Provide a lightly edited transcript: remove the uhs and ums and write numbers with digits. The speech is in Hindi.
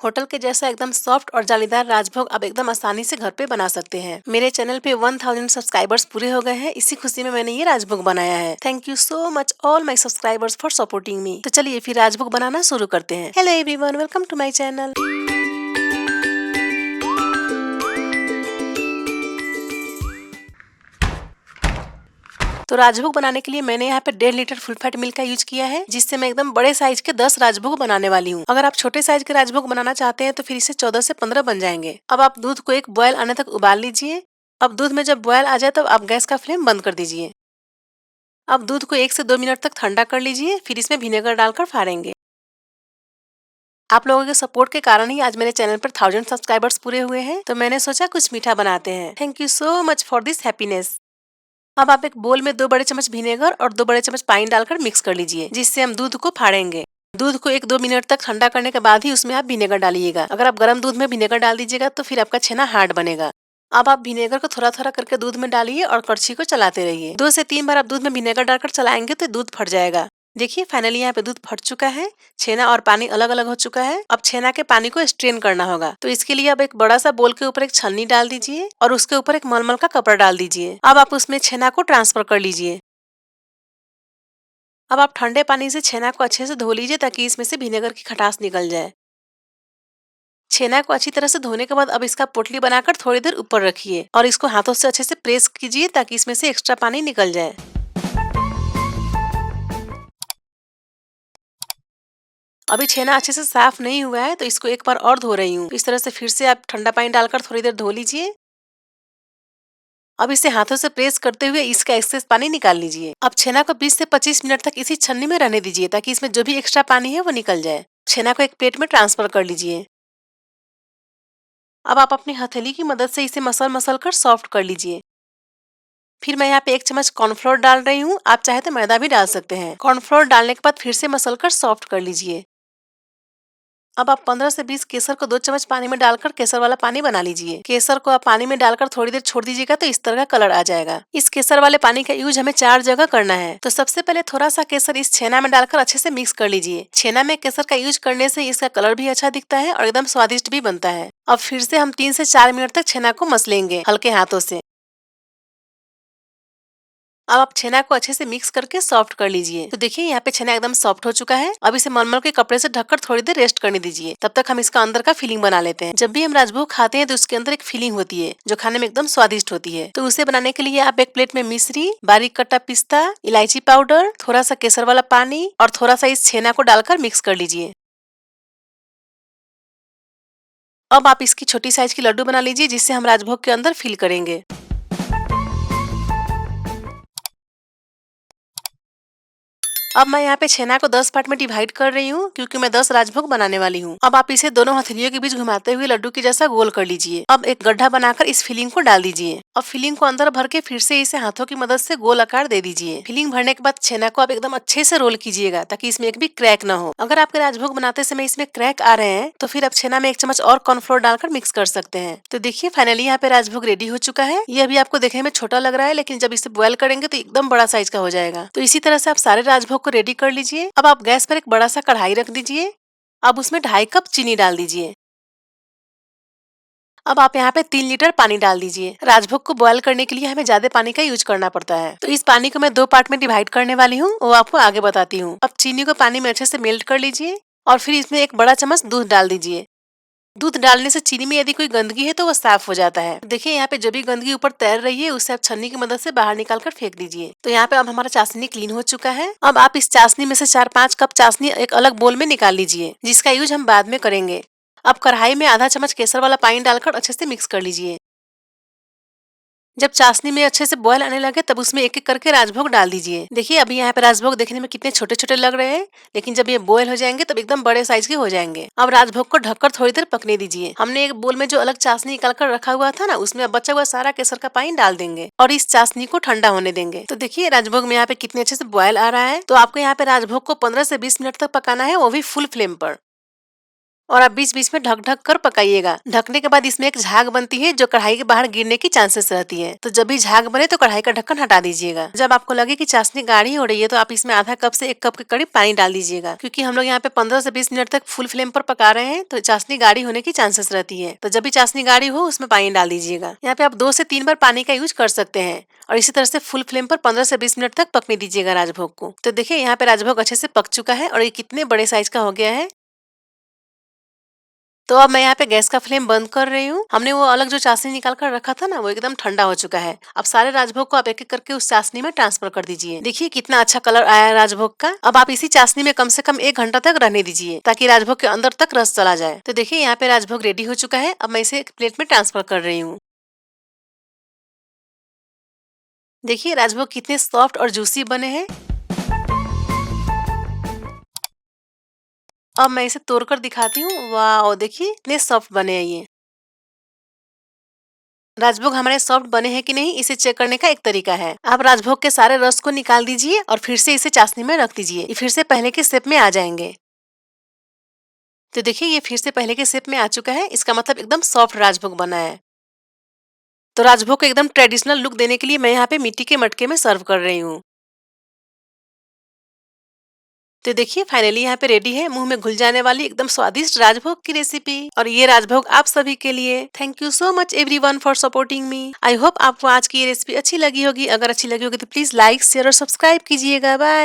होटल के जैसा एकदम सॉफ्ट और जालीदार राजभोग आप एकदम आसानी से घर पे बना सकते हैं। मेरे चैनल पे 1000 सब्सक्राइबर्स पूरे हो गए हैं, इसी खुशी में मैंने ये राजभोग बनाया है। Thank you so much all my subscribers for supporting me. तो चलिए फिर राजभोग बनाना शुरू करते हैं। Hello everyone, welcome to my channel. तो राजभोग बनाने के लिए मैंने यहाँ पे 1.5 लीटर फुल फैट मिल्क का यूज किया है, जिससे मैं एकदम बड़े साइज के 10 राजभोग बनाने वाली हूँ। अगर आप छोटे साइज के राजभोग बनाना चाहते हैं तो फिर इसे 14 से 15 बन जाएंगे। अब आप दूध को एक बॉयल आने तक उबाल लीजिए। अब दूध में जब बॉयल आ जाए तब आप गैस का फ्लेम बंद कर दीजिए। अब दूध को 1 से 2 मिनट तक ठंडा कर लीजिए, फिर इसमें विनेगर डालकर फाड़ेंगे। आप लोगों के सपोर्ट के कारण ही आज मेरे चैनल पर 1000 सब्सक्राइबर्स पूरे हुए हैं, तो मैंने सोचा कुछ मीठा बनाते हैं। Thank you so much for this happiness. अब आप एक बोल में 2 बड़े चम्मच विनेगर और 2 बड़े चम्मच पानी डालकर मिक्स कर लीजिए, जिससे हम दूध को फाड़ेंगे। दूध को 1-2 मिनट तक ठंडा करने के बाद ही उसमें आप विनेगर डालिएगा। अगर आप गर्म दूध में विनेगर डाल दीजिएगा तो फिर आपका छेना हार्ड बनेगा। अब आप विनेगर को थोड़ा थोड़ा करके दूध में डालिए और कड़छी को चलाते रहिए। 2 से 3 बार आप दूध में विनेगर डालकर चलाएंगे तो दूध फट जाएगा। देखिए फाइनली यहाँ पे दूध फट चुका है, छेना और पानी अलग अलग हो चुका है। अब छेना के पानी को स्ट्रेन करना होगा, तो इसके लिए अब एक बड़ा सा बोल के ऊपर एक छन्नी डाल दीजिए और उसके ऊपर एक मलमल का कपड़ा डाल दीजिए। अब आप उसमें छेना को ट्रांसफर कर लीजिए। अब आप ठंडे पानी से छेना को अच्छे से धो लीजिए ताकि इसमें से विनेगर की खटास निकल जाए। छेना को अच्छी तरह से धोने के बाद अब इसका पोटली बनाकर थोड़ी देर ऊपर रखिए और इसको हाथों से अच्छे से प्रेस कीजिए ताकि इसमें से एक्स्ट्रा पानी निकल जाए। अभी छेना अच्छे से साफ नहीं हुआ है तो इसको एक बार और धो रही हूँ। इस तरह से फिर से आप ठंडा पानी डालकर थोड़ी देर धो लीजिए। अब इसे हाथों से प्रेस करते हुए इसका एक्सेस पानी निकाल लीजिए। अब छेना को 20 से 25 मिनट तक इसी छन्नी में रहने दीजिए ताकि इसमें जो भी एक्स्ट्रा पानी है वो निकल जाए। छेना को एक प्लेट में ट्रांसफर कर लीजिए। अब आप अपनी हथेली की मदद से इसे मसल मसल कर सॉफ्ट कर लीजिए। फिर मैं यहाँ पे 1 चम्मच कॉर्नफ्लोर डाल रही हूँ, आप चाहे तो मैदा भी डाल सकते हैं। कॉर्नफ्लोर डालने के बाद फिर से मसल कर सॉफ्ट कर लीजिए। अब आप 15 से 20 केसर को 2 चम्मच पानी में डालकर केसर वाला पानी बना लीजिए। केसर को आप पानी में डालकर थोड़ी देर छोड़ दीजिएगा तो इस तरह का कलर आ जाएगा। इस केसर वाले पानी का यूज हमें 4 जगह करना है। तो सबसे पहले थोड़ा सा केसर इस छेना में डालकर अच्छे से मिक्स कर लीजिए। छेना में केसर का यूज करने से इसका कलर भी अच्छा दिखता है और एकदम स्वादिष्ट भी बनता है। अब फिर से हम 3 से 4 मिनट तक छेना को मसलेंगे हल्के हाथों से। अब आप छेना को अच्छे से मिक्स करके सॉफ्ट कर लीजिए। तो देखिए यहाँ पे छेना एकदम सॉफ्ट हो चुका है। अब इसे मलमल के कपड़े से ढककर थोड़ी देर रेस्ट करने दीजिए। तब तक हम इसका अंदर का फिलिंग बना लेते हैं। जब भी हम राजभोग खाते हैं तो उसके अंदर एक फिलिंग होती है जो खाने में एकदम स्वादिष्ट होती है। तो उसे बनाने के लिए आप एक प्लेट में मिश्री, बारीक कटा पिस्ता, इलायची पाउडर, थोड़ा सा केसर वाला पानी और थोड़ा सा इस छेना को डालकर मिक्स कर लीजिए। अब आप इसकी छोटी साइज की लड्डू बना लीजिए जिससे हम राजभोग के अंदर फिल करेंगे। अब मैं यहाँ पे छेना को 10 पार्ट में डिवाइड कर रही हूँ क्योंकि मैं 10 राजभोग बनाने वाली हूँ। अब आप इसे दोनों हथेलियों के बीच घुमाते हुए लड्डू की जैसा गोल कर लीजिए। अब एक गड्ढा बनाकर इस फिलिंग को डाल दीजिए। अब फिलिंग को अंदर भर के फिर से इसे हाथों की मदद से गोल आकार दे दीजिए। फिलिंग भरने के बाद छेना को आप एकदम अच्छे से रोल कीजिएगा ताकि इसमें एक भी क्रैक न हो। अगर आपके राजभोग बनाते समय इसमें क्रैक आ रहे हैं तो फिर आप छेना में 1 चम्मच और कॉर्नफ्लोर डालकर मिक्स कर सकते हैं। तो देखिए फाइनली यहाँ पे राजभोग रेडी हो चुका है। ये अभी आपको देखने में छोटा लग रहा है लेकिन जब इसे बॉयल करेंगे तो एकदम बड़ा साइज का हो जाएगा। तो इसी तरह से आप सारे राजभोग को रेडी कर लीजिए। अब आप गैस पर एक बड़ा सा कढ़ाई रख दीजिए। अब उसमें 2.5 कप चीनी डाल दीजिए। अब आप यहाँ पे 3 लीटर पानी डाल दीजिए। राजभोग को बॉयल करने के लिए हमें ज्यादा पानी का यूज करना पड़ता है, तो इस पानी को मैं 2 पार्ट में डिवाइड करने वाली हूँ, वो आपको आगे बताती हूँ। अब चीनी को पानी में अच्छे से मेल्ट कर लीजिए और फिर इसमें एक बड़ा चम्मच दूध डाल दीजिए। दूध डालने से चीनी में यदि कोई गंदगी है तो वो साफ हो जाता है। देखिए यहाँ पे जो भी गंदगी ऊपर तैर रही है उसे आप छन्नी की मदद से बाहर निकाल कर फेंक दीजिए। तो यहाँ पे अब हमारा चाशनी क्लीन हो चुका है। अब आप इस चाशनी में से 4-5 कप चाशनी एक अलग बोल में निकाल लीजिए जिसका यूज हम बाद में करेंगे। अब कढ़ाई में आधा चम्मच केसर वाला पानी डालकर अच्छे से मिक्स कर लीजिए। जब चाशनी में अच्छे से बॉयल आने लगे तब उसमें एक एक करके राजभोग डाल दीजिए। देखिए अभी यहाँ पे राजभोग देखने में कितने छोटे छोटे लग रहे हैं, लेकिन जब ये बॉयल हो जाएंगे तब एकदम बड़े साइज के हो जाएंगे। अब राजभोग को ढककर थोड़ी देर पकने दीजिए। हमने एक बोल में जो अलग चाशनी निकाल कर रखा हुआ था ना, उसमें अब बचा हुआ सारा केसर का पानी डाल देंगे और इस चाशनी को ठंडा होने देंगे। तो देखिए राजभोग में यहाँ पे कितने अच्छे से बॉयल आ रहा है। तो आपको यहाँ पे राजभोग को 15 से 20 मिनट तक पकाना है, वो भी फुल फ्लेम पर। और आप बीच बीच में ढक ढक कर पकाइएगा। ढकने के बाद इसमें एक झाग बनती है जो कढ़ाई के बाहर गिरने की चांसेस रहती है, तो जब भी झाग बने तो कढ़ाई का ढक्कन हटा दीजिएगा। जब आपको लगे कि चाशनी गाढ़ी हो रही है तो आप इसमें आधा कप से 1 कप के करीब पानी डाल दीजिएगा, क्योंकि हम लोग यहाँ पे 15 से 20 मिनट तक फुल फ्लेम पर पका रहे हैं, तो चाशनी गाढ़ी होने की चांसेस रहती है। तो जब भी चाशनी गाढ़ी हो उसमें पानी डाल दीजिएगा। यहाँ पे आप 2 से 3 बार पानी का यूज कर सकते हैं और इसी तरह से फुल फ्लेम पर 15 से 20 मिनट तक पकने दीजिएगा राजभोग को। तो देखिए यहाँ पे राजभोग अच्छे से पक चुका है और ये कितने बड़े साइज का हो गया है। तो अब मैं यहाँ पे गैस का फ्लेम बंद कर रही हूँ। हमने वो अलग जो चाशनी निकाल कर रखा था ना, वो एकदम ठंडा हो चुका है। अब सारे राजभोग को आप एक एक करके उस चाशनी में ट्रांसफर कर दीजिए। देखिए कितना अच्छा कलर आया है राजभोग का। अब आप इसी चाशनी में कम से कम 1 घंटा तक रहने दीजिए ताकि राजभोग के अंदर तक रस चला जाए। तो देखिए यहाँ पे राजभोग रेडी हो चुका है। अब मैं इसे एक प्लेट में ट्रांसफर कर रही हूँ। देखिए राजभोग कितने सॉफ्ट और जूसी बने हैं। अब मैं इसे तोड़कर दिखाती हूँ। वाह, देखिए इतने सॉफ्ट बने हैं ये। राजभोग हमारे सॉफ्ट बने हैं कि नहीं, इसे चेक करने का एक तरीका है। आप राजभोग के सारे रस को निकाल दीजिए और फिर से इसे चाशनी में रख दीजिए। ये फिर से पहले के शेप में आ जाएंगे। तो देखिए ये फिर से पहले के शेप में आ चुका है। इसका मतलब एकदम सॉफ्ट राजभोग बना है। तो राजभोग को एकदम ट्रेडिशनल लुक देने के लिए मैं यहाँ पे मिट्टी के मटके में सर्व कर रही हूँ। तो देखिए फाइनली यहाँ पे रेडी है मुंह में घुल जाने वाली एकदम स्वादिष्ट राजभोग की रेसिपी। और ये राजभोग आप सभी के लिए। Thank you so much everyone for supporting me. I hope आपको आज की ये रेसिपी अच्छी लगी होगी। अगर अच्छी लगी होगी तो प्लीज लाइक शेयर और सब्सक्राइब कीजिएगा। बाय।